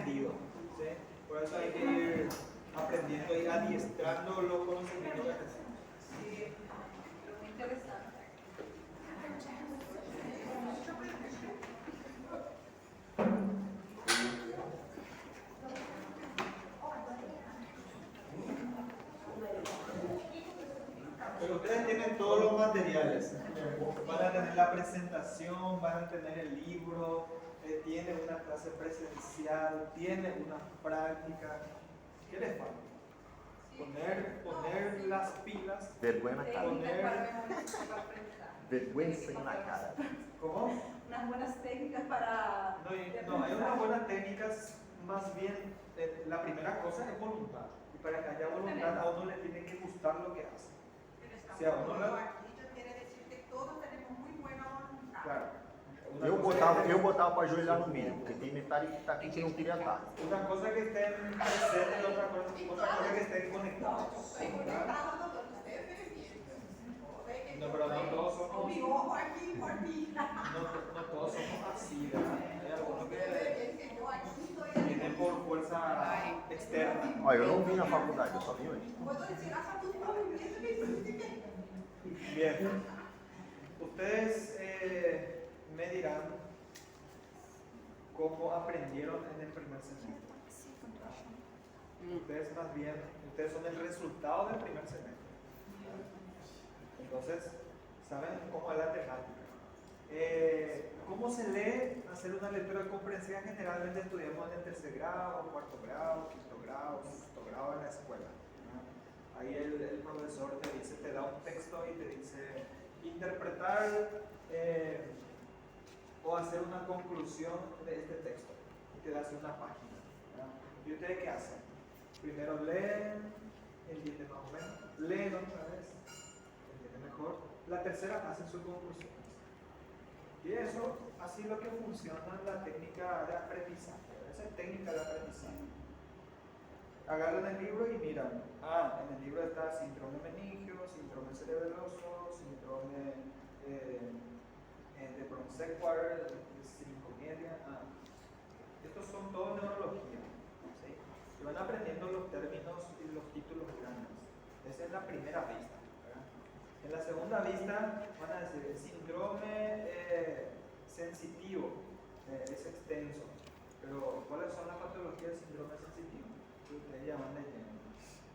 aprendido. ¿Sí? Por eso hay que ir aprendiendo y adiestrando los conocimientos. Sí, muy interesante. Pero ustedes tienen todos los materiales. Van a tener la presentación, van a tener el libro, tienen una clase presencial, tienen una práctica. ¿Qué les falta? Poner las pilas. Vergonha na cara. Técnicas para aprendizaje. Vergüenza na cara. ¿Cómo? Unas buenas técnicas para... No, hay unas buenas técnicas, más bien, la primera cosa es voluntad. Y para que haya voluntad, a uno le tiene que gustar lo que hace. Pero Sí, a uno le... aquí quiere decir que todos tenemos muy buena voluntad. Claro. Eu botava para ajoelhar no mínimo, porque tem metade que está aqui que não queria estar. Una cosa que estén presentes y otra cosa que estén conectados. Estoy conectado, doctor, ustedes ven bien. No, pero no todos somos, Mi ojo aquí por mí. no todos somos así, ¿verdad? Hay algunos que Que yo aquí estoy. vienen por fuerza externa. Olha, eu não vim na faculdade, eu só vim hoje. Puedo decir hasta tus movimientos que hiciste. Bien. Ustedes me dirán cómo aprendieron en el primer semestre. Ustedes más bien, ustedes son el resultado del primer semestre. Entonces, saben cómo es la temática. ¿Cómo se lee? Hacer una lectura comprensiva generalmente estudiamos en el tercer grado, cuarto grado, quinto grado, sexto grado en la escuela. ¿No? Ahí el profesor te dice, te da un texto y te dice interpretar o hacer una conclusión de este texto. Y te da así una página. ¿No? ¿Y ustedes qué hacen? Primero leen, entienden más o menos, leen otra vez, entienden mejor. La tercera hacen sus conclusiones. Y eso, así es lo que funciona la técnica de aprendizaje. Esa es técnica de aprendizaje. Agarran el libro y miran. En el libro está síndrome meningio, síndrome cerebroso, síndrome de Bronstein-Quarter, silicomedia. Estos son todo neurología. ¿Sí? Y van aprendiendo los términos y los títulos grandes. Esa es la primera vista. En la segunda vista van a decir el síndrome sensitivo, es extenso, pero ¿cuáles son las patologías del síndrome sensitivo? Ustedes ya van leyendo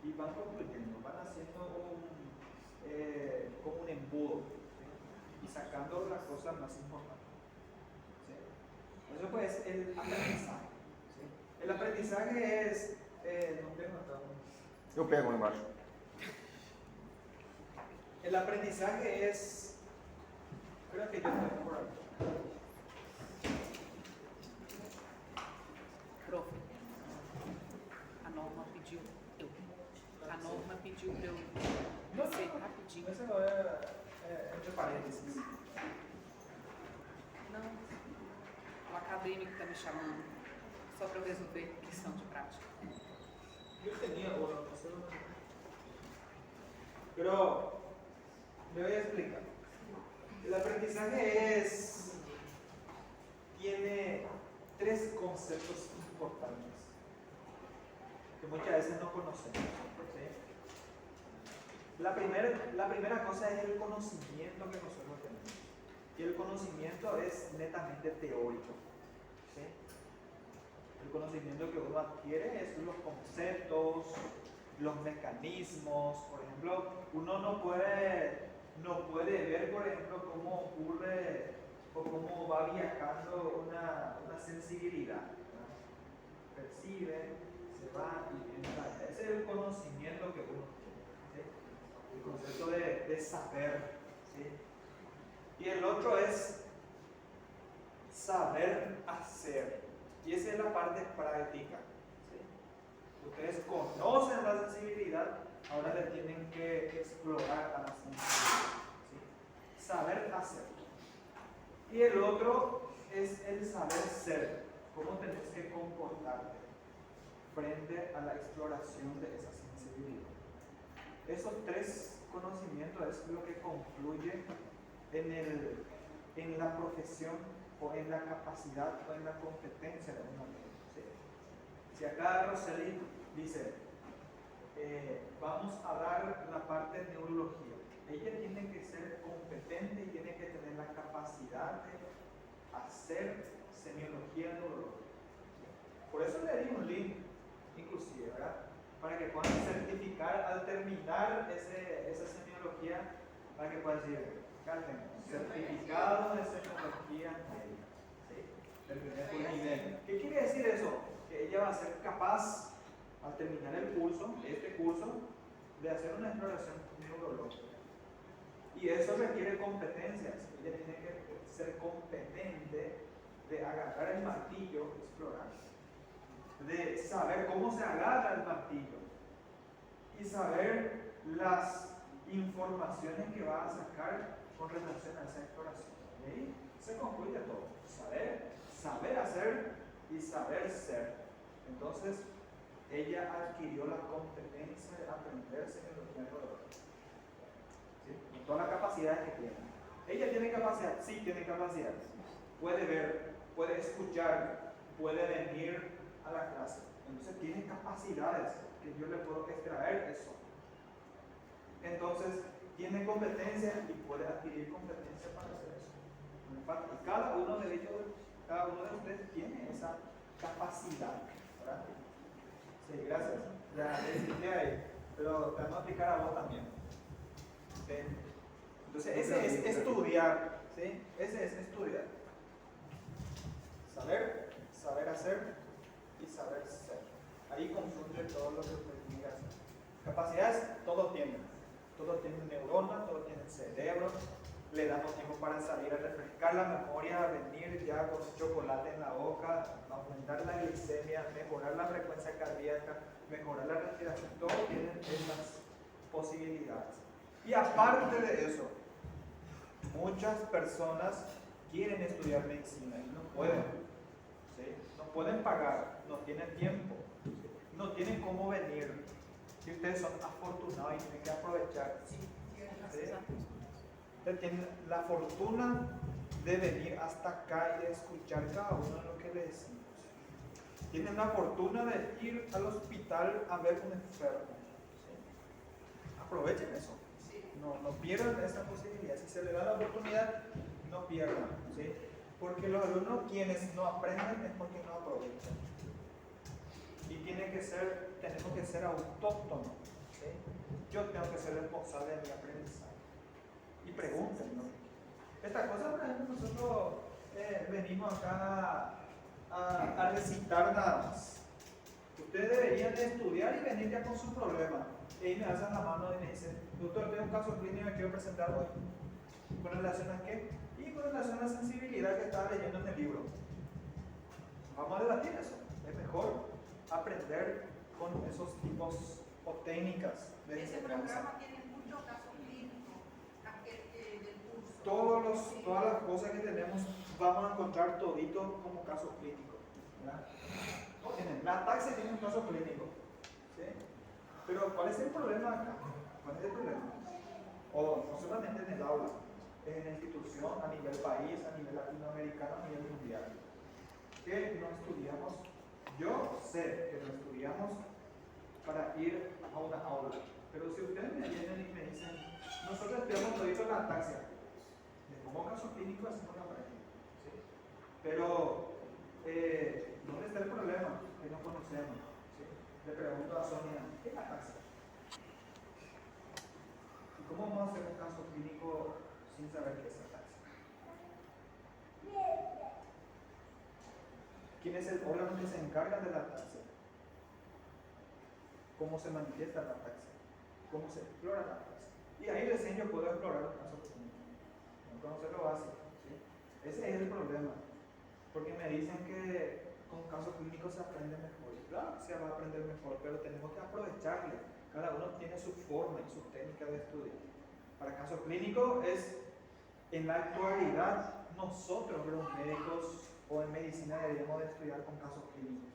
y van concluyendo, van haciendo como un embudo, ¿sí? Y sacando las cosas más importantes. ¿Sí? Eso pues el aprendizaje. ¿Sí? El aprendizaje es... no tengo acá. Eu pego lá embaixo. El aprendizaje es, creo que yo tengo por aquí. Profe, a Norma pediu para eu descer rapidinho. Eso lo es entre paréntesis. Não, o acadêmico está me chamando, só para eu resolver questão de prática. Yo tenía uno, no sé dónde. Pero le voy a explicar. El aprendizaje tiene tres conceptos importantes que muchas veces no conocemos. ¿Sí? La primera cosa es el conocimiento que nosotros tenemos. Y el conocimiento es netamente teórico. ¿Sí? El conocimiento que uno adquiere es los conceptos, los mecanismos. Por ejemplo, uno no puede ver, por ejemplo, cómo ocurre o cómo va viajando una sensibilidad, ¿no? Percibe, se va y entra. Ese es el conocimiento que uno tiene, ¿sí? El concepto de saber, ¿sí? Y el otro es saber hacer, y esa es la parte práctica, ¿sí? Ustedes conocen la sensibilidad, ahora le tienen que explorar a la sensibilidad, ¿sí? Saber hacer. Y el otro es el saber ser, cómo tenés que comportarte frente a la exploración de esa sensibilidad. Esos tres conocimientos es lo que concluye en la profesión o en la capacidad o en la competencia de una persona, ¿sí? Si acá Roseli dice, vamos a dar la parte de neurología, ella tiene que ser competente y tiene que tener la capacidad de hacer semiología neurológica. Por eso le di un link, inclusive, ¿verdad? Para que puedan certificar al terminar esa semiología, para que puedan decir, Carmen, certificado de semiología médica, ¿sí? Del primer nivel. ¿Qué quiere decir eso? Que ella va a ser capaz, al terminar el curso, este curso, de hacer una exploración neurológica. Y eso requiere competencias. Ella tiene que ser competente de agarrar el martillo, explorar, de saber cómo se agarra el martillo y saber las informaciones que va a sacar con relación a esa exploración. Y ahí se concluye todo. Saber hacer y saber ser. Entonces, ella adquirió la competencia de aprenderse en los métodos. ¿Sí? Con todas las capacidades que tiene. Ella tiene capacidad, sí tiene capacidad. Puede ver, puede escuchar, puede venir a la clase. Entonces tiene capacidades que yo le puedo extraer eso. Entonces tiene competencia y puede adquirir competencia para hacer eso. Y cada uno de ellos, cada uno de ustedes tiene esa capacidad. ¿Verdad? Sí, gracias. Ya le expliqué ahí, pero te vamos a explicar a vos también. ¿Sí? Entonces ese es estudiar. ¿Sí? Ese es estudiar. Saber hacer y saber ser. Ahí confunde todo lo que usted tiene que hacer. Capacidades, todos tienen. Todos tienen neuronas, todos tienen cerebro. Le damos tiempo para salir a refrescar la memoria, venir ya con chocolate en la boca, aumentar la glicemia, mejorar la frecuencia cardíaca, mejorar la respiración. Todos tienen esas posibilidades. Y aparte de eso, muchas personas quieren estudiar medicina y no pueden. ¿Sí? No pueden pagar, no tienen tiempo, no tienen cómo venir. Si ustedes son afortunados y tienen que aprovechar. ¿Sí? Ustedes tienen la fortuna de venir hasta acá y de escuchar cada uno de lo que le decimos. Tienen la fortuna de ir al hospital a ver un enfermo. ¿Sí? Aprovechen eso. No pierdan esta posibilidad. Si se les da la oportunidad, no pierdan. ¿Sí? Porque los alumnos quienes no aprenden es porque no aprovechan. Y tenemos que ser autóctonos. ¿Sí? Yo tengo que ser responsable de mi aprendizaje. Y pregunten, ¿no? Esta cosa, por ejemplo, nosotros venimos acá a recitar nada más. Ustedes deberían de estudiar y venir ya con su problema. Y ahí me alzan la mano y me dicen, doctor, tengo un caso clínico que quiero presentar hoy. ¿Con relación a qué? Y con relación a la sensibilidad que estaba leyendo en el libro. Vamos a debatir eso. Es mejor aprender con esos tipos o técnicas de Ese enseñanza. programa tiene muchos casos clínicos del curso. Todas las cosas que tenemos vamos a encontrar todito como casos clínicos. ¿Verdad? La ataxia tiene un caso clínico. ¿Sí? Pero ¿cuál es el problema acá? ¿Cuál es el problema? O no solamente en el aula, en la institución, a nivel país, a nivel latinoamericano, a nivel mundial. Que no estudiamos, yo sé que no estudiamos para ir a una aula. Pero si ustedes me vienen y me dicen, nosotros estudiamos todito la ataxia, les pongo caso clínico, hacemos la práctica. ¿Sí? Pero, ¿dónde está el problema? Que no conocemos. ¿Sí? Le pregunto a Sonia, ¿qué es la ataxia? ¿Y cómo vamos a hacer un caso clínico sin saber qué es ataxia? ¿Quién es el órgano que se encarga de la ataxia? ¿Cómo se manifiesta la ataxia? ¿Cómo se explora la ataxia? Y ahí recién yo puedo explorar un caso clínico. No conocer lo básico. ¿Sí? Ese es el problema. Porque me dicen que con casos clínicos se aprende mejor. Claro que se va a aprender mejor, pero tenemos que aprovecharle. Cada uno tiene su forma y su técnica de estudio. Para casos clínicos es, en la actualidad, nosotros los médicos o en medicina deberíamos de estudiar con casos clínicos.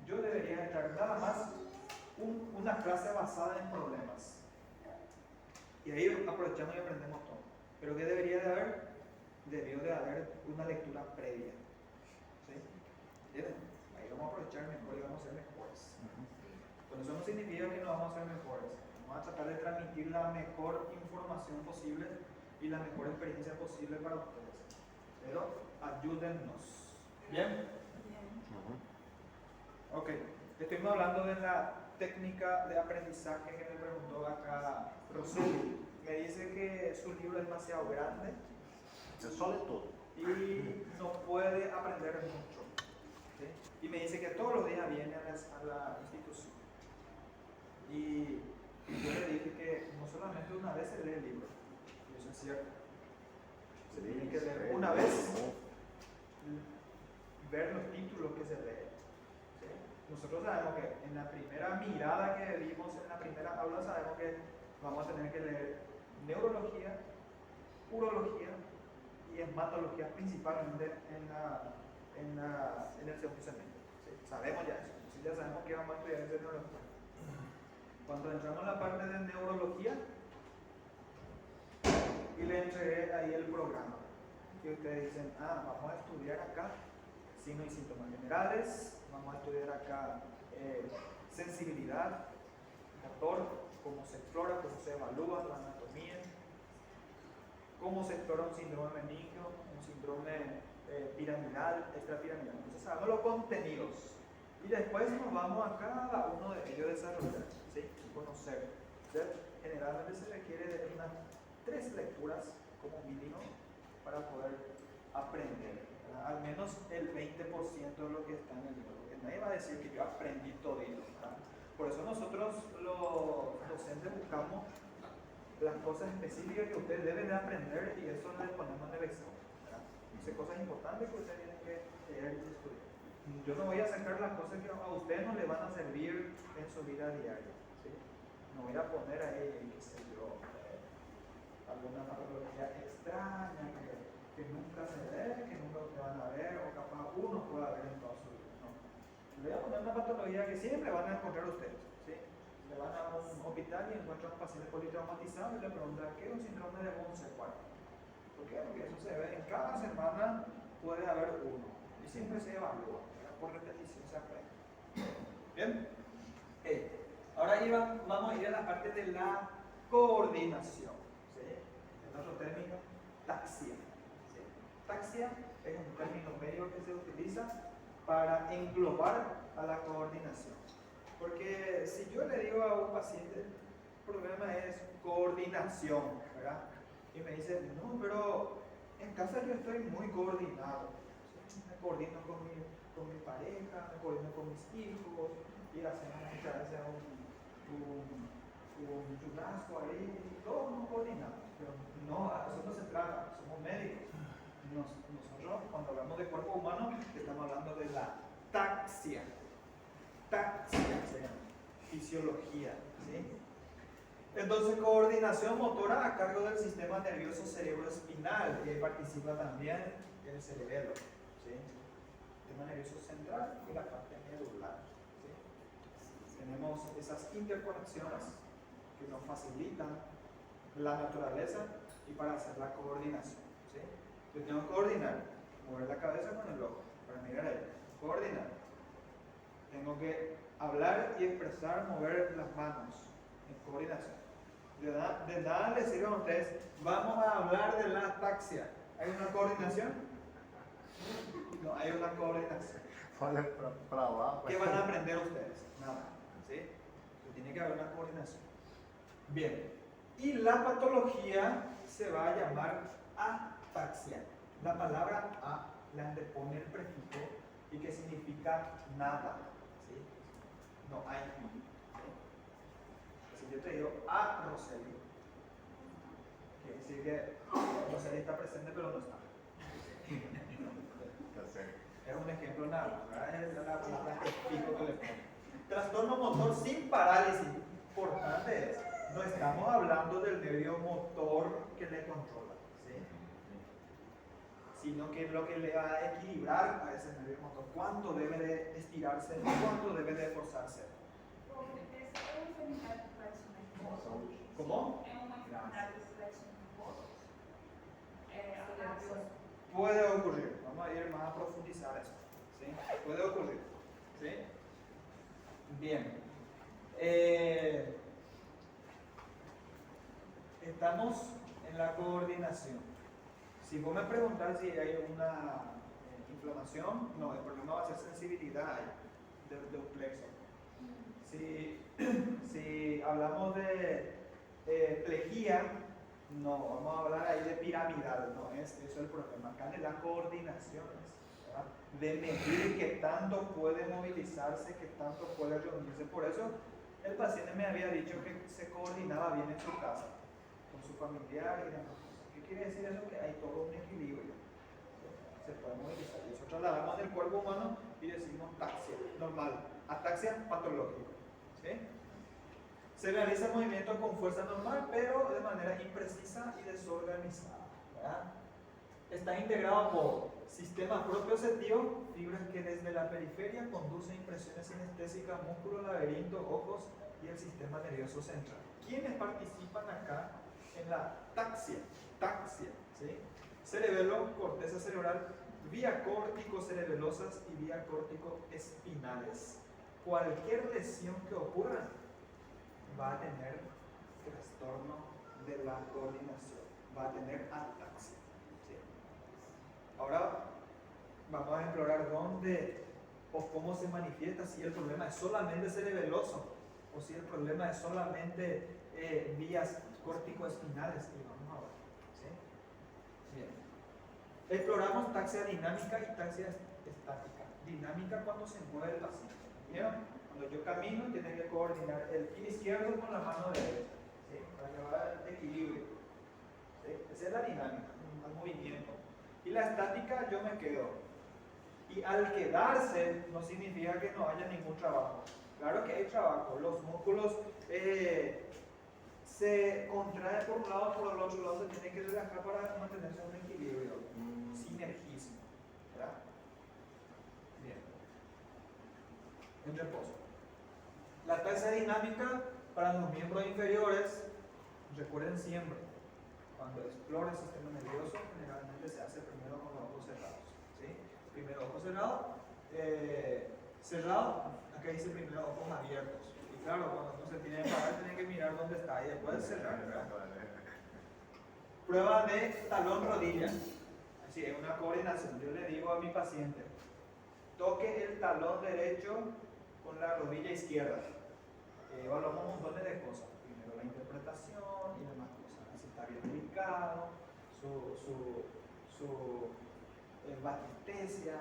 Yo debería entrar nada más una clase basada en problemas. Y ahí aprovechamos y aprendemos todo. Pero ¿qué debería de haber? Debió de haber una lectura previa. ¿Sí? ¿Entienden? Ahí vamos a aprovechar mejor y vamos a ser mejores. Pero eso no significa que no vamos a ser mejores. Vamos a tratar de transmitir la mejor información posible y la mejor experiencia posible para ustedes. Pero ayúdennos. ¿Bien? Ok. Estuvimos hablando de la técnica de aprendizaje que me preguntó acá Roseli. Me dice que su libro es demasiado grande Eso de todo. y no puede aprender mucho. ¿Sí? Y me dice que todos los días viene a la institución. Y yo le dije que no solamente una vez se lee el libro, y eso es cierto. Se tiene que leer una vez, ver los títulos que se leen. ¿Sí? Nosotros sabemos que en la primera mirada que vimos, en la primera aula, sabemos que vamos a tener que leer neurología, urología y hematología principalmente en el segundo semestre. ¿Sí? Sabemos ya eso, ¿sí? Ya sabemos que vamos a estudiar en neurología. Cuando entramos en la parte de neurología, y le entregué ahí el programa, que ustedes dicen, vamos a estudiar acá signos y síntomas generales, vamos a estudiar acá sensibilidad, motor, cómo se explora, cómo se evalúa la anatomía, cómo se explora un síndrome meningio, un síndrome piramidal, extrapiramidal. Entonces sabemos los contenidos y después nos vamos a cada uno de ellos desarrollar, ¿sí? Conocer. Entonces, generalmente se requiere de unas 3 lecturas como mínimo para poder aprender, ¿verdad? Al menos el 20% de lo que está en el libro, porque nadie va a decir que yo aprendí todo ello, ¿verdad? Por eso nosotros los docentes buscamos las cosas específicas que ustedes deben de aprender y eso les ponemos en el examen, ¿verdad? Entonces, cosas importantes que ustedes tienen que leer y estudiar. Yo no voy a sacar las cosas que a ustedes no les van a servir en su vida diaria, ¿sí? No voy a poner ahí, qué sé yo, alguna patología extraña que nunca se ve, que nunca ustedes van a ver, o capaz uno pueda ver en toda su vida. No. Le voy a poner una patología que siempre van a encontrar ustedes, ¿sí? Se van a un hospital y encuentran un paciente politraumatizado y le preguntan, ¿qué es un síndrome de Wurzel-Walker? ¿Por qué? Porque eso se ve, en cada semana puede haber uno y siempre se evalúa, ¿verdad? Por repetición se aprende. ¿Bien? Ahora vamos a ir a la parte de la coordinación. ¿Sí? En otro término, taxia. ¿Sí? Taxia es un término medio que se utiliza para englobar a la coordinación. Porque si yo le digo a un paciente, el problema es coordinación, ¿verdad? Y me dice, no, pero en casa yo estoy muy coordinado. ¿Sí? Me coordino con mi pareja, me coordino con mis hijos, y hacemos muchas veces un churrasco ahí, y todos nos coordinamos. Pero no, a eso no se trata, somos médicos. Nosotros, cuando hablamos de cuerpo humano, estamos hablando de la taxia. Taxia se llama, fisiología. ¿Sí? Entonces, coordinación motora a cargo del sistema nervioso cerebroespinal, que participa también el cerebelo. ¿Sí? El sistema nervioso central y la parte medular. ¿Sí? Tenemos esas interconexiones que nos facilitan la naturaleza y para hacer la coordinación. ¿Sí? Yo tengo que coordinar, mover la cabeza con el ojo, para mirar ahí, coordinar. Tengo que hablar y expresar, mover las manos en coordinación. De nada les sirve a ustedes. Vamos a hablar de la ataxia. ¿Hay una coordinación? No, hay una coordinación. ¿Qué van a aprender ustedes? Nada. ¿Sí? Tiene que haber una coordinación. Bien. Y la patología se va a llamar ataxia. La palabra a la antepone el prefijo y que significa nada. ¿Sí? No hay. Si yo te digo a Roseli, quiere decir que Roseli está presente pero no está. Es un ejemplo nada, ¿verdad? Es la palabra prefijo que le pongo. Trastorno motor sin parálisis. Importante es, no estamos hablando del nervio motor que le controla, ¿sí? Sino que lo que le va a equilibrar a ese nervio motor, cuánto debe de estirarse, cuánto debe de esforzarse. ¿Cómo? Puede ocurrir, vamos a ir más a profundizar eso, ¿sí? Puede ocurrir, ¿sí? Bien. Estamos en la coordinación. Si vos me preguntás si hay una inflamación, no, el problema va a ser sensibilidad de un plexo. Si hablamos de plejía, no, vamos a hablar ahí de piramidal, no es eso el problema. Acá de la coordinación, ¿verdad? De medir qué tanto puede movilizarse, qué tanto puede reunirse. Por eso el paciente me había dicho que se coordinaba bien en su casa, con su familiar y demás. ¿Qué quiere decir eso? Que hay todo un equilibrio. Se puede movilizar. Y nosotros hablamos del cuerpo humano y decimos taxia, normal, ataxia patológico. ¿Sí? Se realiza el movimiento con fuerza normal, pero de manera imprecisa y desorganizada, ¿verdad? Está integrado por sistema propioceptivo, fibras que desde la periferia conducen impresiones sinestésicas, músculo, laberinto, ojos y el sistema nervioso central. ¿Quiénes participan acá en la taxia? Taxia, ¿sí? Cerebelo, corteza cerebral, vía córtico-cerebelosas y vía córtico-espinales. Cualquier lesión que ocurra va a tener trastorno de la coordinación, va a tener ataxia. ¿Sí? Ahora vamos a explorar dónde o cómo se manifiesta, si el problema es solamente cerebeloso o si el problema es solamente vías córtico-espinales. Y vamos a ver. ¿Sí? Bien. Exploramos taxia dinámica y taxia estática. Dinámica cuando se mueve el paciente. ¿Vieron? Cuando yo camino, tiene que coordinar el pie izquierdo con la mano derecha, ¿sí? Para llevar el equilibrio. ¿Sí? Esa es la dinámica, el movimiento. Y la estática, yo me quedo. Y al quedarse, no significa que no haya ningún trabajo. Claro que hay trabajo. Los músculos se contraen por un lado, por el otro lado se tienen que relajar para mantenerse en un equilibrio. Sinergismo. ¿Verdad? Bien. En reposo. La taxia dinámica para los miembros inferiores, recuerden siempre, cuando explora el sistema nervioso, generalmente se hace primero con los ojos cerrados. ¿Sí? Primero ojos cerrados, cerrado, acá dice primero ojos abiertos. Y claro, cuando uno se tiene que parar, tiene que mirar dónde está y después cerrar, ¿verdad? Prueba de talón-rodilla. Así es una coordinación. Yo le digo a mi paciente, toque el talón derecho con la rodilla izquierda. Evaluamos un montón de cosas. Primero la interpretación y demás cosas. Si está bien ubicado, su batistesia,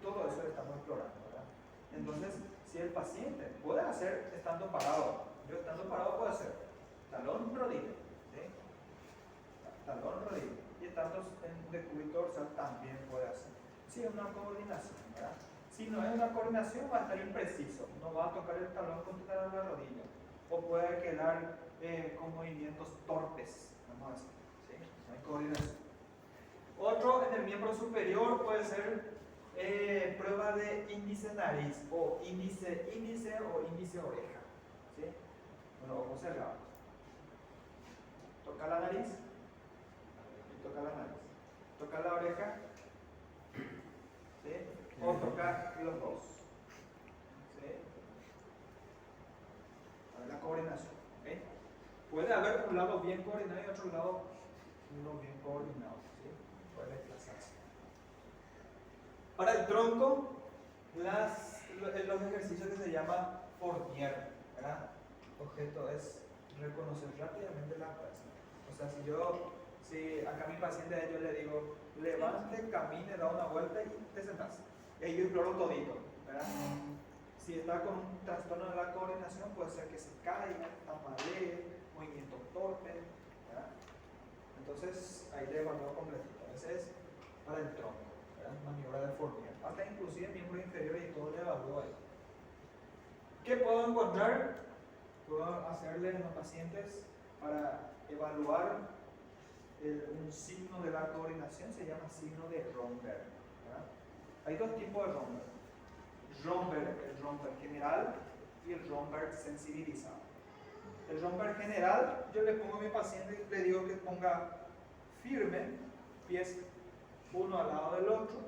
todo eso lo estamos explorando, ¿verdad? Entonces, si el paciente puede hacer estando parado, yo estando parado puedo hacer talón, rodilla, ¿sí? Talón, rodilla. Y estando en decúbito dorsal también puede hacer. Sí, es una coordinación, ¿verdad? Si no es una coordinación, va a estar impreciso, no va a tocar el talón contra la rodilla, o puede quedar con movimientos torpes, vamos a decir, ¿sí? No hay coordinación. Otro en el miembro superior puede ser prueba de índice nariz, o índice o índice oreja, ¿sí? Con los ojos cerrados. Toca la nariz, y toca la nariz. Toca la oreja, ¿sí? O tocar los dos. ¿Sí? A ver la coordinación. ¿Okay? Puede haber un lado bien coordinado y otro lado no bien coordinado. ¿Sí? Puede desplazarse. Para el tronco, los ejercicios que se llama Fournier, ¿verdad? El objeto es reconocer rápidamente la fuerza. O sea, si acá a mi paciente yo le digo, levante, camine, da una vuelta y te sentás. Y ahí yo exploro todito, ¿verdad? Si está con un trastorno de la coordinación, puede ser que se caiga, tambalee, movimiento torpe, ¿verdad? Entonces, ahí le evalúo completito. Ese es para el tronco, ¿verdad? Maniobra de Fournier. Hasta inclusive miembro inferior y todo le evalúo ahí. ¿Qué puedo encontrar? Puedo hacerle a los pacientes para evaluar un signo de la coordinación, se llama signo de Romberg, ¿verdad? Hay dos tipos de Romberg. El Romberg general y el Romberg sensibilizado. El Romberg general, yo le pongo a mi paciente y le digo que ponga firme, pies uno al lado del otro,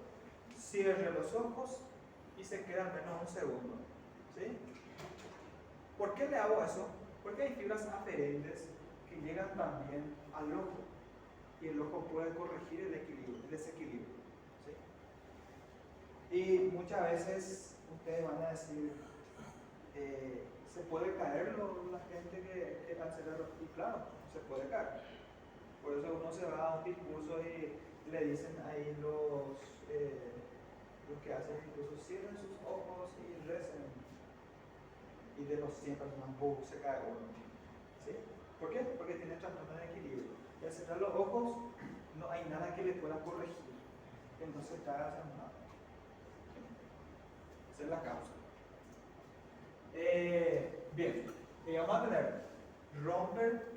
cierre los ojos y se queda al menos un segundo. ¿Sí? ¿Por qué le hago eso? Porque hay fibras aferentes que llegan también al ojo y el ojo puede corregir el desequilibrio. ¿Sí? Y muchas veces ustedes van a decir, ¿se puede caer la gente que cancela los? Y claro, se puede caer. Por eso uno se va a un discurso y le dicen ahí los que hacen el discurso, cierren sus ojos y recen. Y de los 100 personas, ¡boom!, se cae uno. ¿Sí? ¿Por qué? Porque tiene trastorno de equilibrio. Y al cerrar los ojos no hay nada que le pueda corregir. Entonces está haciendo nada. Esa es la causa. Bien, y vamos a tener romper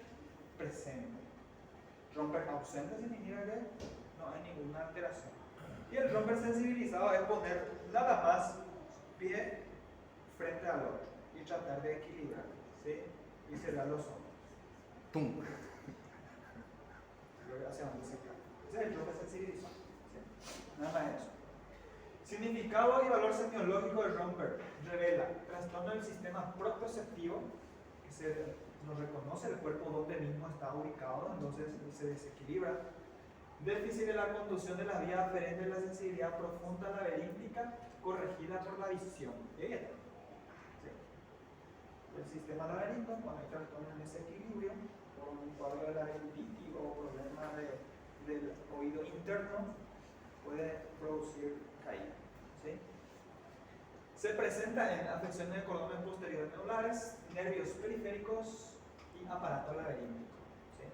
presente. Romper ausente significa que no hay ninguna alteración. Y el romper sensibilizado es poner nada más pie frente al otro y tratar de equilibrar, ¿sí? Y cerrar los ojos. ¡Tum! Hacia donde se cae. Ese es el romper sensibilizado. ¿Sí? Nada más eso. Significado y valor semiológico del romper. Revela trastorno del sistema proprioceptivo, que no reconoce el cuerpo donde mismo está ubicado, entonces se desequilibra. Déficit de la conducción de las vías aferentes de la sensibilidad profunda laberíntica corregida por la visión. ¿Sí? El sistema laberíntico, cuando hay trastorno en desequilibrio, por un cuadro de laberintitis o problema del oído interno, puede producir caída. ¿Sí? Se presenta en afecciones de cordones posteriores medulares, nervios periféricos y aparato laberíntico. ¿Sí?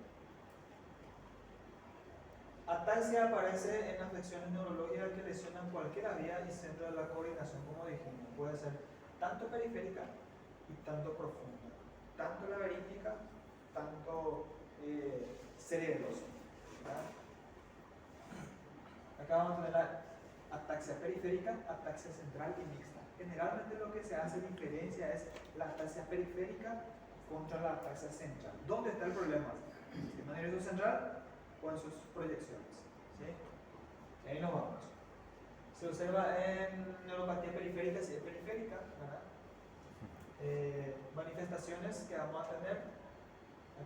Ataxia aparece en afecciones neurológicas que lesionan cualquier vía y centro de la coordinación, como dijimos. Puede ser tanto periférica y tanto profunda, tanto laberíntica, tanto cerebrosa. Acá vamos a tener la ataxia periférica, ataxia central y mixta. Generalmente lo que se hace diferencia es la ataxia periférica contra la ataxia central. ¿Dónde está el problema? ¿En el sistema nervioso central o en sus proyecciones? ¿Sí? Ahí nos vamos. Se observa en neuropatía periférica, si es periférica, ¿verdad? Manifestaciones que vamos a tener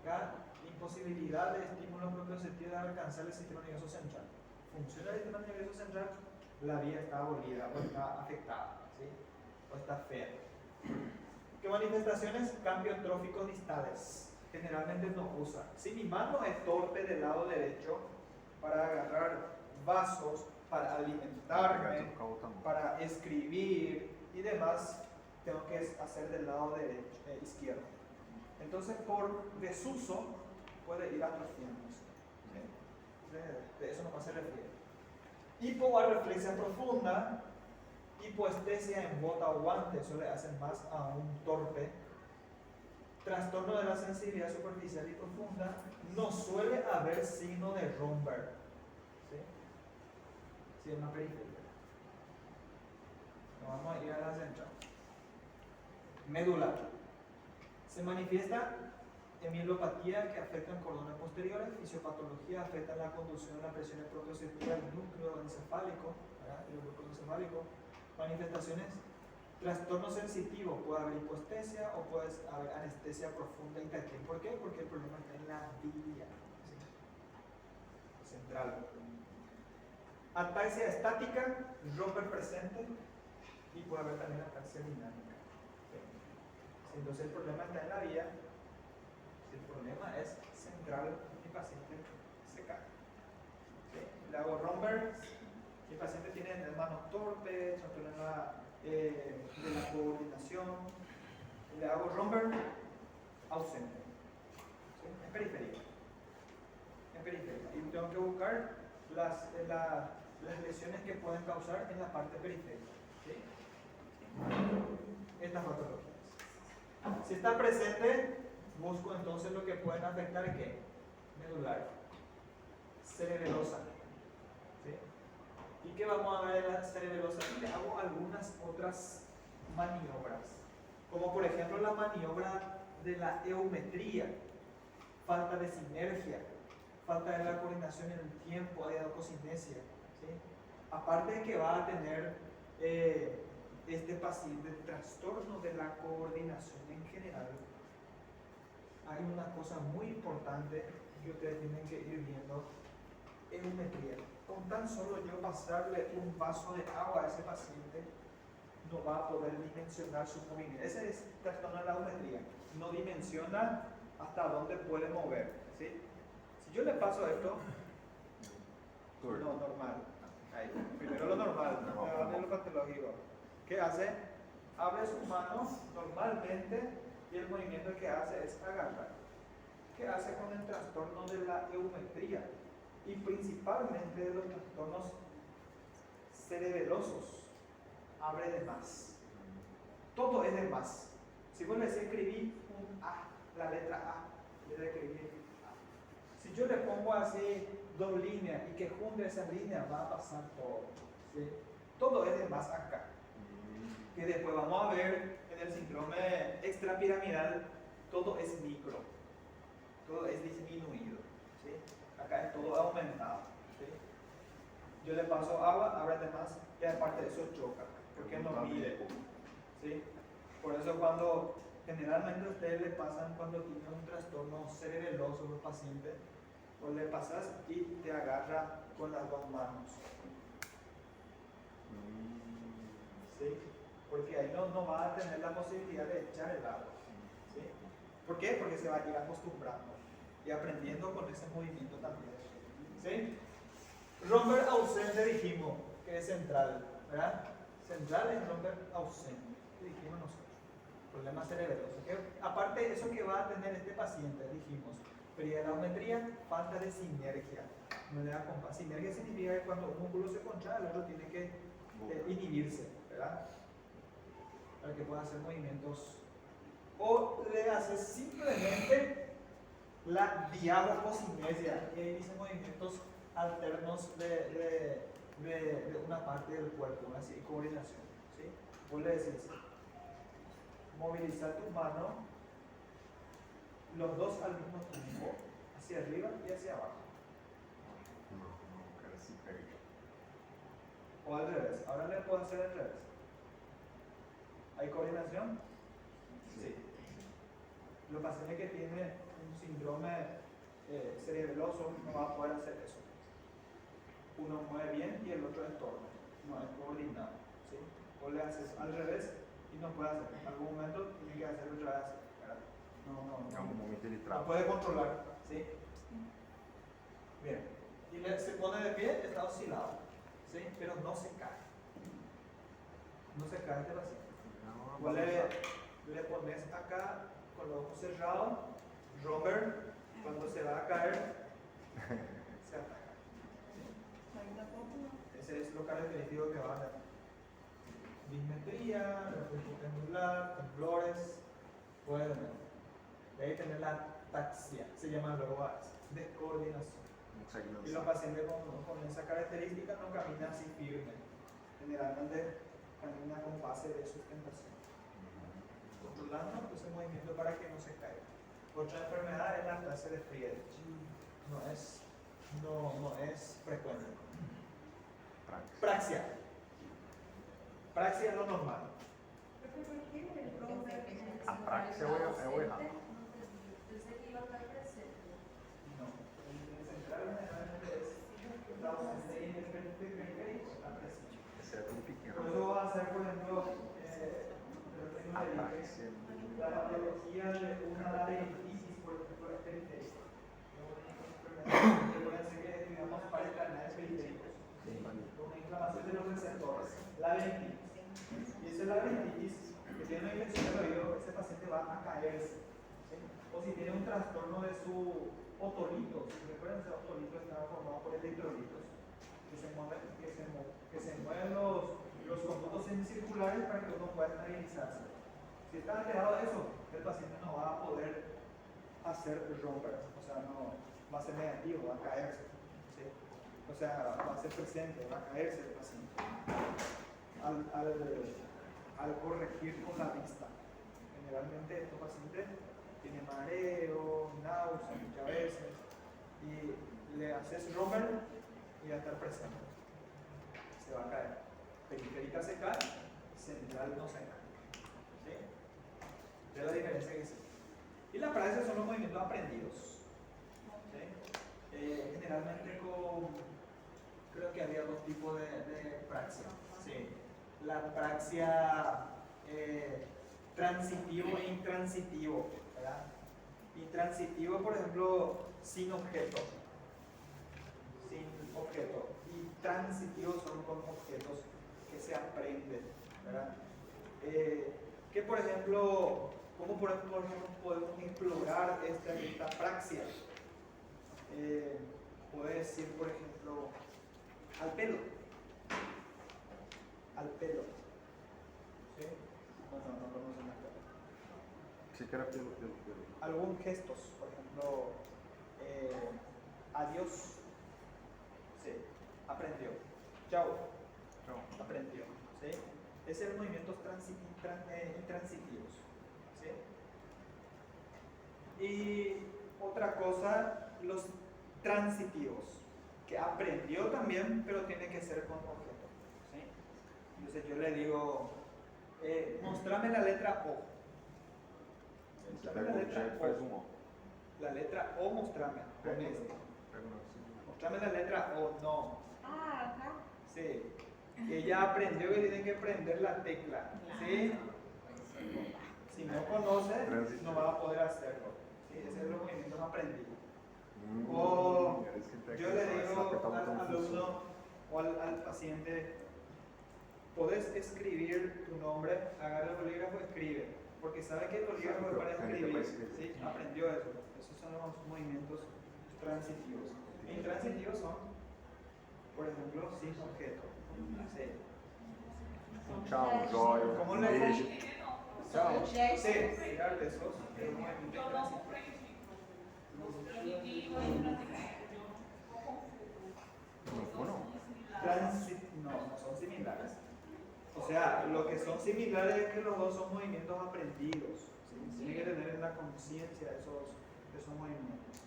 acá: imposibilidad de estímulo propioceptivo de alcanzar el sistema nervioso central. Funciona el sistema nervioso central, la vía está abolida o está afectada, ¿sí? O está fea. ¿Qué manifestaciones? Cambios tróficos distales. Generalmente no usa. Si mi mano es torpe del lado derecho para agarrar vasos, para alimentarme, para escribir y demás, tengo que hacer del lado derecho, izquierdo. Entonces, por desuso, puede ir atrofiándose. ¿Sí? De eso no se refiere. Hipoarreflexia profunda, hipoestesia en bota o guante, eso le hacen más a un torpe. Trastorno de la sensibilidad superficial y profunda, no suele haber signo de romper. ¿Sí? Si es una periferia. No vamos a ir a la central. Medular. Se manifiesta en mielopatía que afecta en cordones posteriores, fisiopatología afecta la conducción de la presión propioceptiva del núcleo encefálico, ¿verdad? El núcleo encefálico. Manifestaciones: trastorno sensitivo, puede haber hipoestesia o puede haber anestesia profunda y táctil. ¿Por qué? Porque el problema está en la vía, ¿sí? Central. Ataxia estática, romper presente, y puede haber también ataxia dinámica. ¿Sí? Entonces el problema está en la vía. El problema es central, mi paciente se cae. ¿Sí? Le hago romper, mi paciente tiene manos torpes, trastorno de la coordinación. Le hago romper ausente. ¿Sí? En periférica. En periférica. Y tengo que buscar las lesiones que pueden causar en la parte periférica. ¿Sí? Estas patologías. Si está presente, busco entonces lo que pueden afectar, ¿qué? Medular, cerebelosa. ¿Sí? ¿Y qué vamos a ver en la cerebelosa? Y le hago algunas otras maniobras, como por ejemplo la maniobra de la eumetría, falta de sinergia, falta de la coordinación en el tiempo, de adococinesia. ¿Sí? Aparte de que va a tener este paciente, trastorno de la coordinación en general, hay una cosa muy importante que ustedes tienen que ir viendo: eumetría. Con tan solo yo pasarle un vaso de agua a ese paciente, no va a poder dimensionar su movimiento. Ese es trastorno de la eumetría. No dimensiona hasta dónde puede mover, ¿sí? Si yo le paso esto, no, normal. Ahí. Primero lo normal, no lo patológico. ¿Qué hace? Abre su mano normalmente y el movimiento que hace es agarrar. ¿Qué hace con el trastorno de la eumetría? Y principalmente de los trastornos cerebelosos. Abre de más. Todo es de más. Si vos le escribí un A, la letra A, le escribí A. Si yo le pongo así 2 líneas y que junte esas líneas, va a pasar todo, ¿sí? Todo es de más acá. Que después vamos a ver en el síndrome extrapiramidal, todo es micro, todo es disminuido, ¿sí? Acá es todo aumentado, ¿sí? Yo le paso agua, abre de más y aparte de eso choca, porque no mide, ¿sí? Por eso cuando generalmente a ustedes le pasan cuando tienen un trastorno cerebeloso los pacientes, pues le pasas y te agarra con las 2 manos, ¿sí? Porque ahí no va a tener la posibilidad de echar el agua, ¿sí? ¿Por qué? Porque se va a ir acostumbrando y aprendiendo con ese movimiento también, ¿sí? Romper ausente dijimos que es central, ¿verdad? Central es romper ausente, dijimos nosotros. Problema cerebeloso. Aparte de eso que va a tener este paciente, dijimos, periodaumetría, falta de sinergia. No le da compás. Sinergia significa que cuando un músculo se contrae, el otro tiene que inhibirse, ¿verdad? Para que pueda hacer movimientos. O le hace simplemente la dialogosinesia, y ahí dice movimientos alternos de una parte del cuerpo, así, coordinación, ¿sí? Vos le decís, movilizar tu mano, los dos al mismo tiempo, hacia arriba y hacia abajo. O al revés. Ahora le puedo hacer al revés. ¿Hay coordinación? Sí. Los pacientes que tienen un síndrome cerebeloso no va a poder hacer eso. Uno mueve bien y el otro estorba. No es coordinado, ¿sí? O le haces al revés y no puede hacer. En algún momento tiene que hacer otra vez. ¿Verdad? No puede controlar, ¿sí? Bien. Y se pone de pie, está oscilado, ¿sí? Pero no se cae. No se cae este paciente. Vos le pones acá con los ojos cerrados, Robert, cuando se va a caer, se ataca. Ese es lo característico que va a tener. Dismetría, reflejo pendular, temblores, puede tener. De ahí tener la ataxia, se llama luego descoordinación. Y los pacientes con esa característica no caminan así firme. Generalmente camina con base de sustentación, controlando ese movimiento para que no se caiga. Otra enfermedad es la clase de Friedrich. No es frecuente. Praxia. Praxia es lo normal. Apraxia é o errado. No. El central generalmente es la ausencia independiente de la presión. Exceto um pequeno. Por eso va a ser, por ejemplo, Apraxia. la patología de una laberintitis, por ejemplo, es periférica. Recuerden que estudiamos parenterales periféricos. Una inflamación de los receptores. Laberintitis. Y esa laberintitis, que tiene una infección del oído, ese paciente va a caerse. ¿Sí? O si tiene un trastorno de su otolito, recuerden que el otolito está formado por electrolitos, que se mueven los conductos semicirculares para que uno pueda estabilizarse. Si está alterado de eso, el paciente no va a poder hacer romper, o sea, no va a ser negativo, va a caerse, ¿sí? O sea, va a ser presente, va a caerse el paciente al corregir con la vista. Generalmente estos pacientes tienen mareo, náuseas muchas veces, y le haces romper y va a estar presente, se va a caer. Periférica se cae, central no se cae. ¿Sí? ¿Ves la diferencia que existe? Y la praxis son los movimientos aprendidos. ¿Sí? Generalmente creo que había dos tipos de praxia. ¿Sí? La praxia transitivo e intransitivo. ¿Verdad? Intransitivo, por ejemplo, sin objeto. Sin objeto. Y transitivos son con objetos que se aprenden. ¿Verdad? Que por ejemplo, ¿cómo podemos explorar esta praxia? Puede decir, por ejemplo, al pelo. Al pelo. ¿Sí? No conocen el pelo. Sí, que era pelo. Algún gestos, por ejemplo, adiós. Sí, aprendió. Chao. Aprendió. ¿Sí? Ese es el movimientos intransitivos. ¿Sí? Y otra cosa, los transitivos, que aprendió también, pero tiene que ser con objeto. ¿Sí? Entonces yo le digo, mostrame la letra O. Mostrame la letra O. La letra O, mostrame. Con esto. Mostrame la letra O, no. Ah, acá. Sí. Y ella aprendió que tiene que prender la tecla. ¿Sí? Si no conoce, no va a poder hacerlo. ¿Sí? Ese es los movimientos aprendidos. O yo le digo al alumno o al paciente, puedes escribir tu nombre, agarra el bolígrafo, escribe, porque sabe que el bolígrafo es para escribir. ¿Sí? Aprendió eso. Esos son los movimientos transitivos. Intransitivos son, por ejemplo, sin objeto. Sí. Chao, joia. ¿Cómo le Beijo. Chao. Sí, tirar besos. Es un movimiento transitivo. No son similares. O sea, lo que son similares es que los dos son movimientos aprendidos. ¿Sí? Tiene que tener en la conciencia esos movimientos.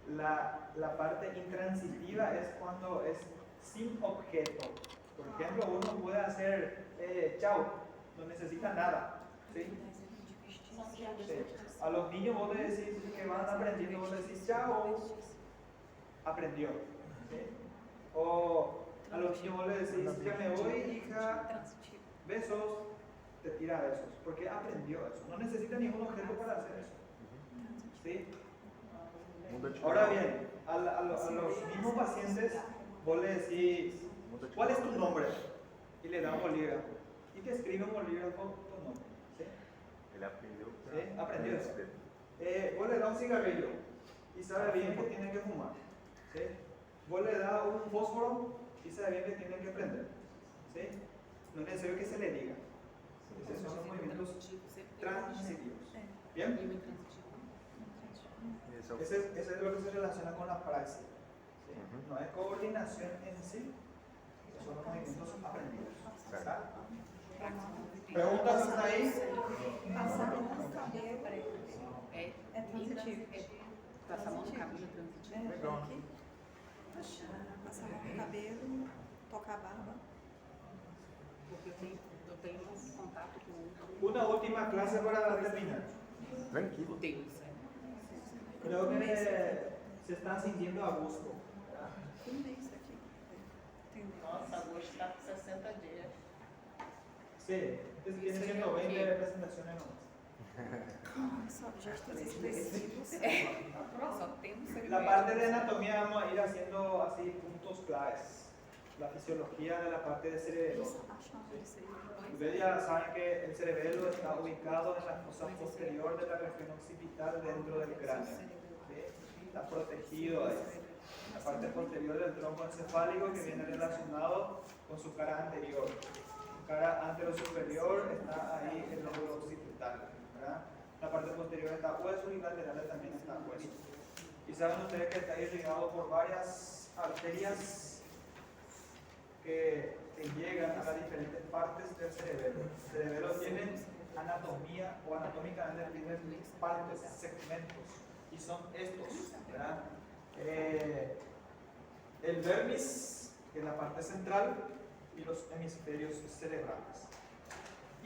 La parte intransitiva es cuando es sin objeto. Por ejemplo, uno puede hacer chao, no necesita nada. ¿Sí? Sí. A los niños vos le decís que van aprendiendo, vos le decís chao, aprendió. ¿Sí? O a los niños vos le decís ya me voy, hija, besos, te tira besos, porque aprendió eso. No necesita ningún objeto para hacer eso. ¿Sí? Ahora bien, a los mismos pacientes vos le decís, ¿cuál es tu nombre? Y le da un bolígrafo. Y te escribe un bolígrafo tu nombre. ¿Sí? Ele aprendeu. ¿Sí? Aprendió eso. Vos le das un cigarrillo y sabe bien que tiene que fumar. ¿Sí? Vos le das un fósforo y sabe bien que tiene que prender. ¿Sí? No es necesario que se le diga. Esos son los movimientos transitivos. ¿Bien? Ese es lo que se relaciona con la praxis. ¿Sí? No es coordinación en sí, son los movimientos aprendidos. ¿Verdad? ¿Preguntas hasta ahí? Passar no cabelo É é transitivo. passar a mão no cabelo transitivo. Legal. Aqui. Passar no cabelo, tocar a barba. Porque eu tenho um contato com Una última clase para terminar. Tranquilo. o Deus. Creo que se están sintiendo a gusto. ¿Verdad? Tudo bem isso aqui. Entendeu? Nossa, agosto está com 60 dias. Sí, entonces tiene 120 presentaciones nomás. Só gestos expressivos. Só temos La parte de anatomía vamos a ir haciendo así puntos claves. La fisiología de la parte de cerebelo. Ustedes ya saben que el cerebelo está ubicado en la fosa posterior de la región occipital dentro del cráneo. ¿Sí? Está protegido ahí. La parte posterior del tronco encefálico que viene relacionado con su cara anterior. Su cara anterosuperior está ahí el lóbulo occipital. ¿Verdad? La parte posterior está hueso y laterales también está hueso. Y saben ustedes que está irrigado por varias arterias que llegan a las diferentes partes del cerebelo. El cerebelo tiene anatomía o anatómicamente tiene partes, segmentos, y son estos, ¿verdad? El vermis, que es la parte central, y los hemisferios cerebrales.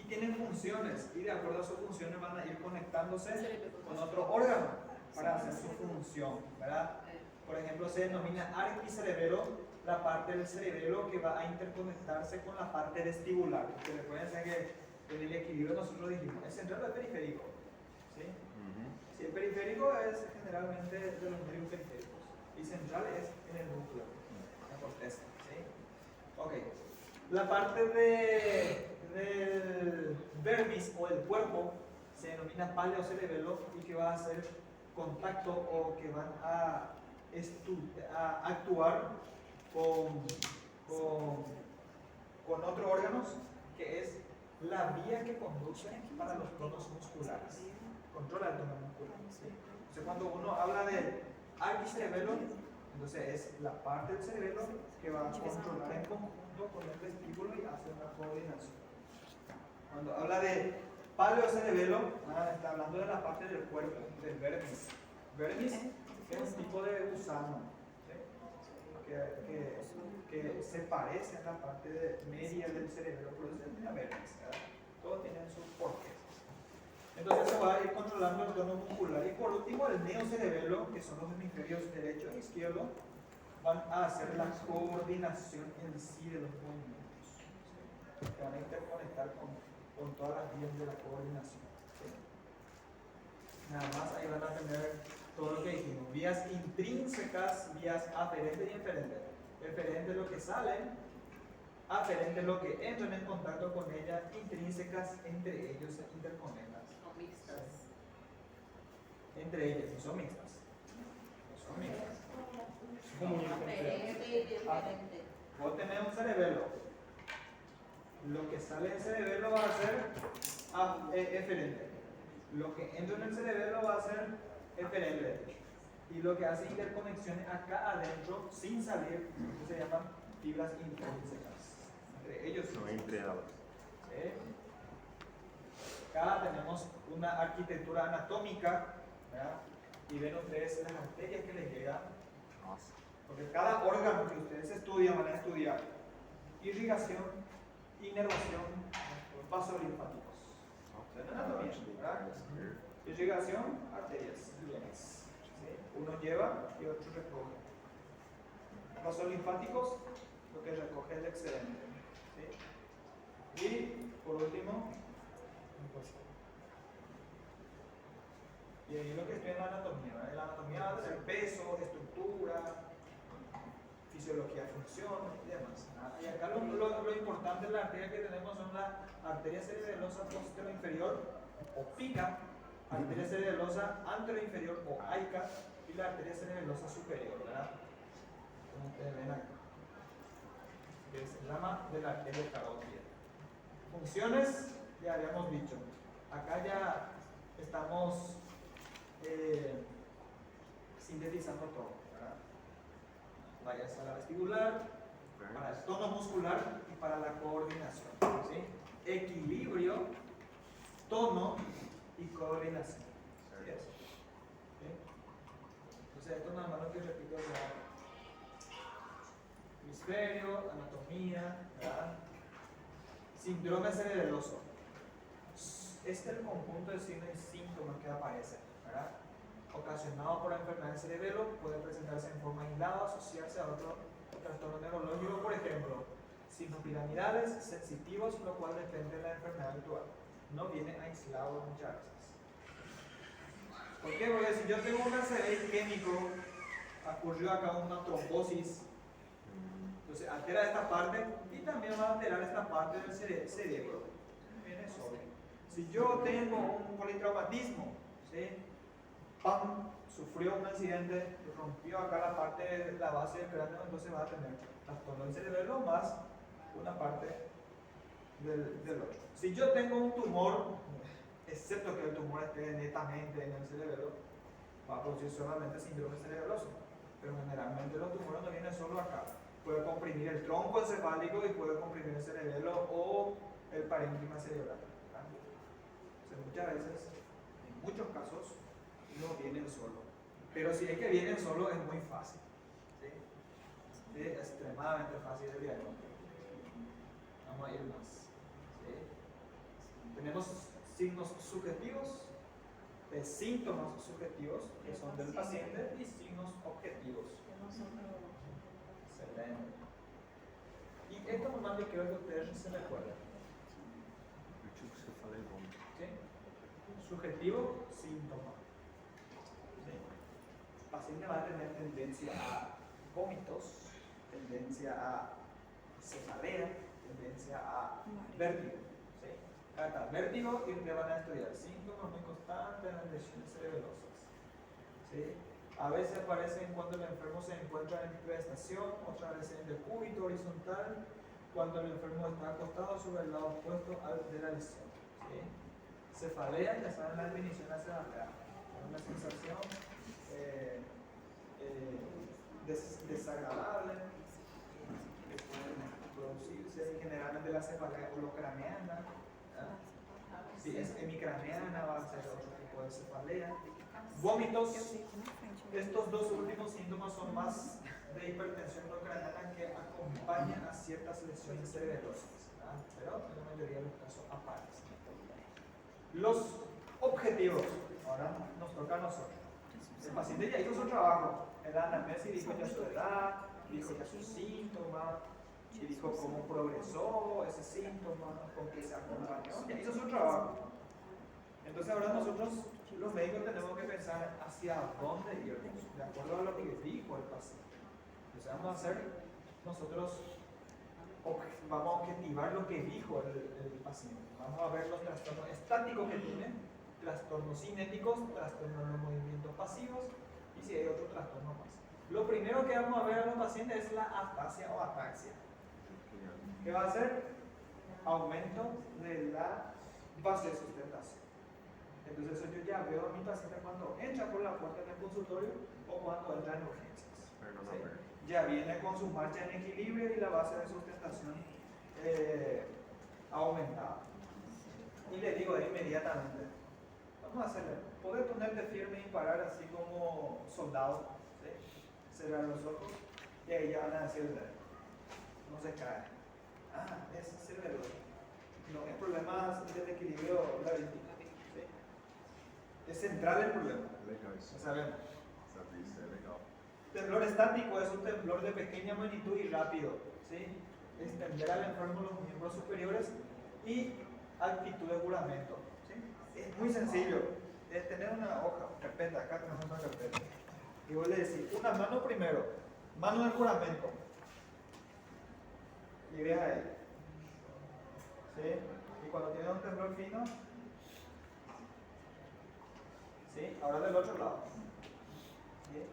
y tienen funciones, y de acuerdo a sus funciones van a ir conectándose con otro órgano para hacer su función, ¿verdad? Por ejemplo, se denomina arquicerebelo la parte del cerebelo que va a interconectarse con la parte vestibular. Que recuerden que en el equilibrio nosotros dijimos, ¿es central o es periférico? ¿Sí? Si el periférico es generalmente de los nervios periféricos y central es en el núcleo, la corteza. ¿Sí? Ok. La parte del vermis o del cuerpo se denomina paleocerebelo y que va a hacer contacto o que van a actuar con otros órganos, que es la vía que conduce para los tonos musculares. Controla el tono muscular. ¿Sí? Entonces, cuando uno habla de arquicerebelo, entonces es la parte del cerebelo que va a controlar en conjunto con el vestíbulo y hace una coordinación. Cuando habla de paleocerebelo, está hablando de la parte del cuerpo, del vermis. Vermis es un tipo de gusano, ¿sí? que se parece a la parte media del cerebro, por eso se llama vermis. Todos tienen sus porqués. Entonces se va a ir controlando el tono muscular. Y por último, el neocerebelo, que son los hemisferios derecho e izquierdo, van a hacer la coordinación en sí de los movimientos. ¿Sí? Que van a interconectar con todas las vías de la coordinación. ¿Sí? Nada más ahí van a tener todo lo que dijimos. Vías intrínsecas, vías aferentes y inferentes. Referente lo que sale, aferente lo que entran en contacto con ella, intrínsecas entre ellos se interconectan. Son mixtas. Entre ellas, no son mixtas. No son mixtas. Vos tenés un cerebelo. Lo que sale del cerebelo va a ser eferente. Lo que entra en el cerebelo va a ser eferente. Y lo que hace interconexiones acá adentro sin salir, se llaman fibras intrínsecas. Entre ellos. No entre ellos. ¿Sí? Acá tenemos una arquitectura anatómica, ¿verdad? Y ven ustedes las arterias que les llegan. Porque cada órgano que ustedes estudian van a estudiar irrigación, inervación, vasos linfáticos. Anatomía, ¿verdad? Irrigación, arterias, venas. Uno lleva y otro recoge. Vasos linfáticos, lo que recoge el excedente. ¿Sí? Y por último, y ahí lo que estoy en la anatomía. ¿Verdad? La anatomía va a tener peso, estructura, fisiología, función y demás. Y acá lo importante de la arteria que tenemos son la arteria cerebelosa posterior o pica, arteria cerebelosa anteroinferior o AICA, y la arteria cerebelosa superior, ¿verdad? Como ustedes ven acá, que es rama de la arteria carótida. Funciones, ya habíamos dicho. Acá ya estamos sintetizando todo, ¿verdad? Vaya a la vestibular, para el tono muscular y para la coordinación. ¿Sí? Equilibrio, tono y coordinación. ¿Sí es? ¿Sí? Entonces, esto nada más lo que repito es hemisferio, anatomía, ¿verdad? Síndrome cerebeloso. Este es el conjunto de signos y síntomas que aparecen, ¿verdad? Ocasionado por la enfermedad del cerebelo, puede presentarse en forma aislada o asociarse a otro trastorno neurológico, por ejemplo, signos piramidales, sensitivos, lo cual depende de la enfermedad actual. No viene aislado muchas veces. ¿Por qué? Porque si yo tengo un ACV isquémico, ocurrió acá una trombosis, entonces altera esta parte y también va a alterar esta parte del cerebro. Viene solo. Si yo tengo un politraumatismo, ¿sí? ¡Pam! Sufrió un accidente, rompió acá la parte de la base del cráneo, entonces va a tener trastorno del cerebelo más una parte del otro. Si yo tengo un tumor, excepto que el tumor esté netamente en el cerebelo, va a producir solamente síndrome cerebeloso. Pero generalmente los tumores no vienen solo acá. Puede comprimir el tronco encefálico y puede comprimir el cerebelo o el parénquima cerebral. Entonces, muchas veces, en muchos casos, no vienen solo. Pero si es que vienen solo, es muy fácil. ¿Sí? Es extremadamente fácil de diagnosticar. Vamos a ir más. ¿Sí? Tenemos signos subjetivos, síntomas subjetivos, que son del paciente, y signos objetivos. Excelente. Y esto normalmente quiero que ustedes se recuerden. ¿Sí? Subjetivo, síntoma. ¿Sí? El paciente va a tener tendencia a vómitos, tendencia a cefalea, tendencia a vértigo. ¿Sí? Acá vértigo y le van a estudiar síntomas muy constantes en las lesiones cerebelosas. ¿Sí? A veces aparecen cuando el enfermo se encuentra en prestación, otras veces en decúbito horizontal, cuando el enfermo está acostado sobre el lado opuesto al de la lesión. ¿Sí? Cefalea, ya saben la definición de cefalea, es una sensación desagradable que puede producirse generalmente la cefalea holocraneana. Si es hemicraneana va a ser otro tipo de cefalea. Vómitos. Estos dos últimos síntomas son más de hipertensión intracraniana que acompañan a ciertas lesiones cerebelosas, ¿verdad? Pero en la mayoría de los casos aparecen. Los objetivos. Ahora nos toca a nosotros. El paciente ya hizo su trabajo. En la anamnesis dijo ya su edad, dijo ya sus síntomas, y dijo cómo progresó ese síntoma, con qué se acompañó. Ya hizo su trabajo. Entonces ahora nosotros, los médicos, tenemos que pensar hacia dónde irnos, de acuerdo a lo que dijo el paciente. Entonces vamos a hacer, nosotros vamos a objetivar lo que dijo el paciente. Vamos a ver los trastornos estáticos que tiene, trastornos cinéticos, trastornos de los movimientos pasivos y si hay otro trastorno más. Lo primero que vamos a ver a los pacientes es la afasia o ataxia. ¿Qué va a hacer? Aumento de la base de sustentación. Entonces eso yo ya veo a mi paciente cuando entra por la puerta del consultorio o cuando entra en urgencias. ¿Sí? Ya viene con su marcha en equilibrio y la base de sustentación aumentada. Y le digo inmediatamente, vamos a hacerle, poder ponerte firme y parar así como soldado, ¿sí? Cerrar los ojos y ahí ya van a decirle, no se cae. Ah, es cerebro. No, es problemas de equilibrio laringial. Es central el problema. Lo sabemos. Temblor estático es un temblor de pequeña magnitud y rápido. ¿Sí? Extender al enfermo los miembros superiores y actitud de juramento. ¿Sí? Es muy sencillo. Es tener una hoja, carpeta, acá tenemos una carpeta. Y vos le decís, una mano primero, mano del juramento. Y ves ahí. ¿Sí? Y cuando tiene un temblor fino, ¿sí? Ahora del otro lado. ¿Sí?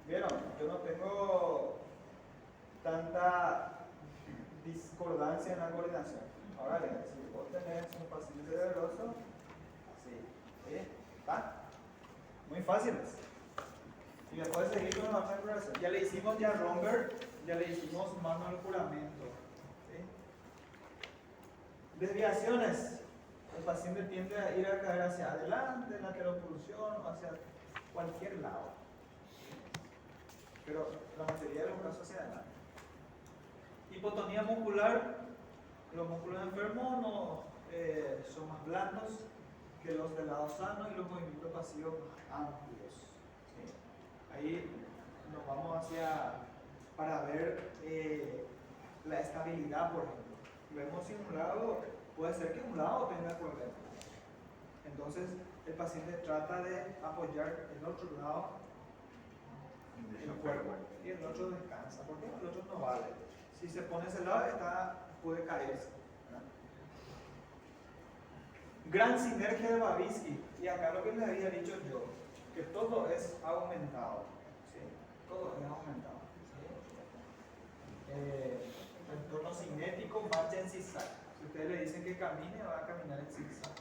¿Vieron? Yo no tengo tanta discordancia en la coordinación. Ahora bien, si vos tenés un paciente cerebroso, así. ¿Sí? ¿Está? Muy fáciles. Y después seguir con la otra exploración. Ya le hicimos ya Romberg, ya le hicimos mano al juramento. ¿Sí? Desviaciones. El paciente tiende a ir a caer hacia adelante, en la lateralopulsión o hacia cualquier lado. Pero la mayoría de los casos hacia adelante. Hipotonía muscular. Los músculos enfermos no, son más blandos que los del lado sano y los movimientos pasivos más amplios. ¿Sí? Ahí nos vamos para ver la estabilidad, por ejemplo. Vemos si un lado, puede ser que un lado tenga problemas. Entonces el paciente trata de apoyar el otro lado, el cuerpo, y el otro descansa, porque el otro no vale. Si se pone ese lado, puede caerse. ¿Verdad? Gran sinergia de Babinski. Y acá lo que les había dicho yo, que todo es aumentado. ¿Sí? Todo es aumentado. ¿Sí? Entorno cinético, marcha en zigzag. Si ustedes le dicen que camine, va a caminar en zigzag.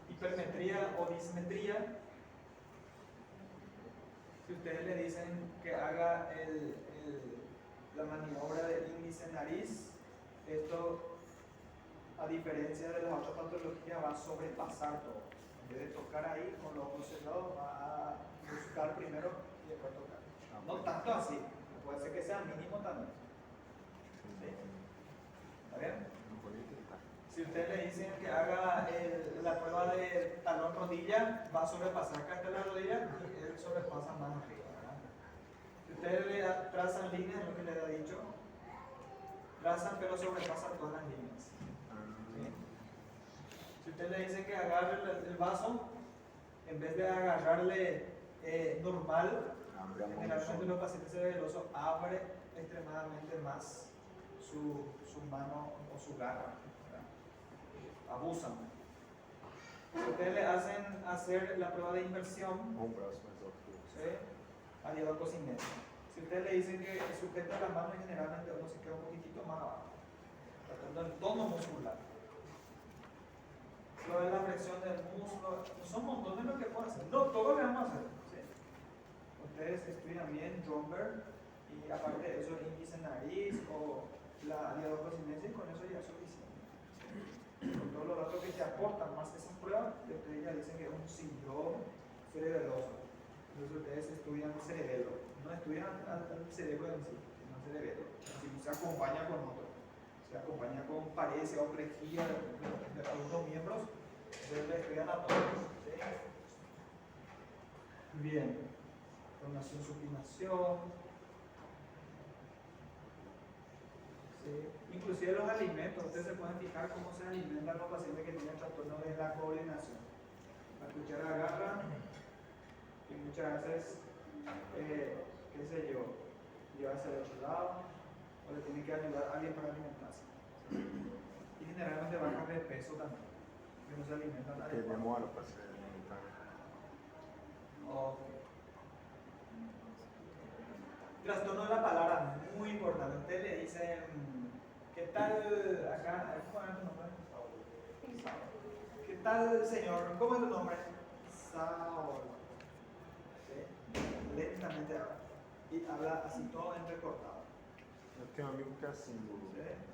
Hipermetría o dismetría. Si ustedes le dicen que haga la maniobra del índice nariz, esto, a diferencia de las otras patologías, va a sobrepasar todo. En vez de tocar ahí con los ojos cerrados, va a buscar primero y después tocar. No tanto así, puede ser que sea mínimo también. ¿Sí? ¿Está bien? Si ustedes le dicen que haga la prueba de talón rodilla, va a sobrepasar acá hasta la rodilla y él sobrepasa más arriba, ¿verdad? Si ustedes le trazan líneas, lo que les ha dicho, trazan pero sobrepasan todas las líneas. ¿Sí? Si ustedes le dicen que agarre el vaso, en vez de agarrarle normal, generalmente los pacientes cerebelosos abre extremadamente más su mano o su garra, ¿verdad? Abusan. Si ustedes le hacen hacer la prueba de inversión, ¿sí? A diálogo cinético. Si ustedes le dicen que sujeta la mano, generalmente uno se queda un poquitito más abajo, tratando el tono muscular. Lo de la flexión del músculo, son montones de lo que pueden hacer. No, todo lo vamos a hacer. ¿Sí? Ustedes estudian bien Stromberg y aparte de eso, índice nariz o la dialogocinesia, y con eso ya es suficiente. Con todos los datos que te aportan más esas pruebas, ustedes ya dicen que es un síndrome cerebeloso. Entonces ustedes estudian el cerebelo, no estudian al cerebro en sí, sino el cerebelo. Si se acompaña con otro, se acompaña con paresia o crejía de algunos miembros, entonces le estudian a todos. ¿Sí? Bien, donación, supinación. ¿Sí? Inclusive los alimentos, ustedes se pueden fijar cómo se alimentan los pacientes que tienen trastorno de la coordinación. La cuchara agarra y muchas veces, qué sé yo, llevarse al otro lado o le tiene que ayudar a alguien para alimentarse. Y generalmente bajan de peso también, que no se alimentan adecuadamente. demora para se alimentar. Ok. Trastorno de la palabra, muy importante. Usted le dicen, ¿qué tal acá? ¿Cómo es tu nombre? ¿Qué tal, señor? ¿Cómo es tu nombre? Saúl. ¿Sí? Lentamente habla. Y habla así todo entrecortado. Eu tenho um amigo que é assim, do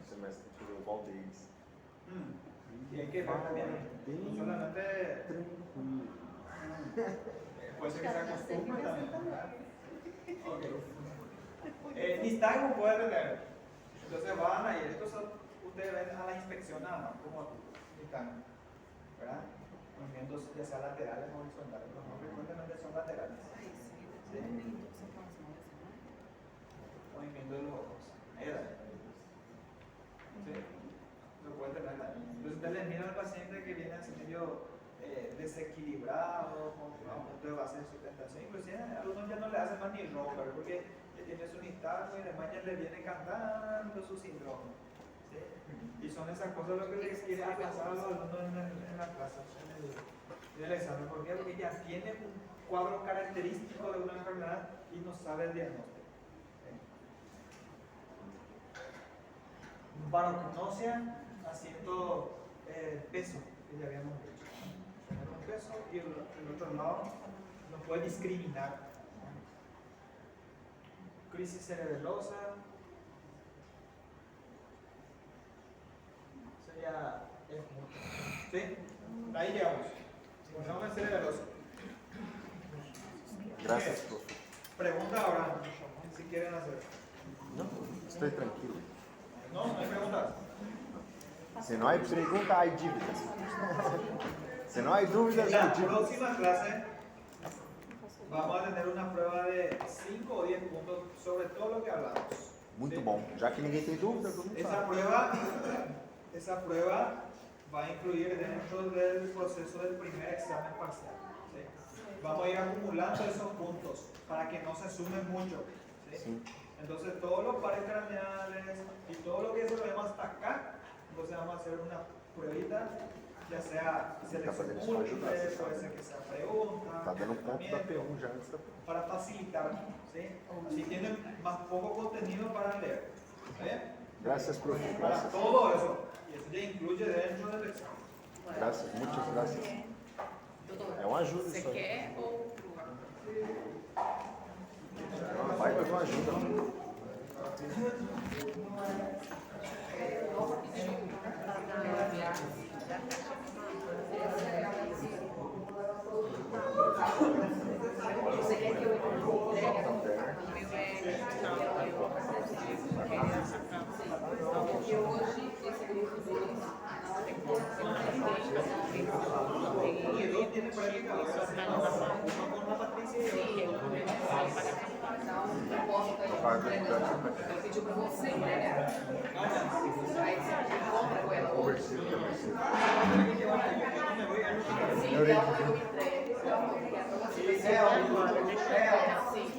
semestre do Valdez. Y hay que ver también, no solamente puede ser que se acostumbre también. Okay. Nistagmo puede tener, entonces van a ir, estos son, ustedes ven a la inspección nada más, como nistagmo, ¿verdad? Movimientos ya sea laterales o horizontales, los más frecuentemente son laterales. ¿Sí? Movimiento de los ojos. ¿Sí? Lo pueden tener también. Entonces ustedes les miran al paciente que viene así medio desequilibrado, con aumento de base de sustentación. Inclusive a algunos ya no le hacen más ni rocker porque ya tiene su nistagmo y además ya le viene cantando su síndrome. ¿Sí? Y son esas cosas lo que les quiere pasar a los alumnos en la clase, en el examen. ¿Por qué? Porque ya tiene un cuadro característico de una enfermedad y no sabe el diagnóstico. Barocognosia haciendo peso, que ya habíamos dicho. Tener un peso y el otro lado no puede discriminar. Crisis cerebelosa. Sería ¿sí? Ahí llegamos. Fenómeno cerebeloso. Gracias, profe. Pregunta ahora, si quieren hacer. Não, estou tranquilo. ¿No? ¿No hay preguntas? Se não há pergunta, há dívidas. Se não há dúvidas, En há la dívidas. próxima clase vamos a tener una prueba de 5 o 10 puntos sobre todo lo que hablamos. Muito ¿Sí? bom. Já que ninguém tem dúvida, vamos Esa prueba va a incluir dentro del proceso del primer examen parcial. ¿Sí? Vamos a ir acumulando esos puntos para que no se sumen mucho. ¿Sí? Sim. Entonces todos los pares craneales y todo lo que se lo vemos hasta acá, entonces vamos a hacer una pruebita, ya sea selección múltiple, puede ser que sea pregunta, Está dando ponto da pensamiento, P1 já antes da P1. para facilitar, ¿sí? Si tienen más poco contenido para leer, ¿está bien? Gracias, profe. Para Gracias. todo eso, y eso ya incluye dentro del examen. Gracias, muitas gracias. Doutor, É uma ajuda você isso aí. quer ou É uma baita de uma ajuda. Você quer que eu entregue? o meu é Porque hoje tiene práctica ahora. Uno con la Patricia y otro con Então, eu posso estar entregando. Ela pediu para você entregar. Aí você encontra com ela hoje. Conversível também. Tiene que llevar, yo no me voy a ir. Sim, então eu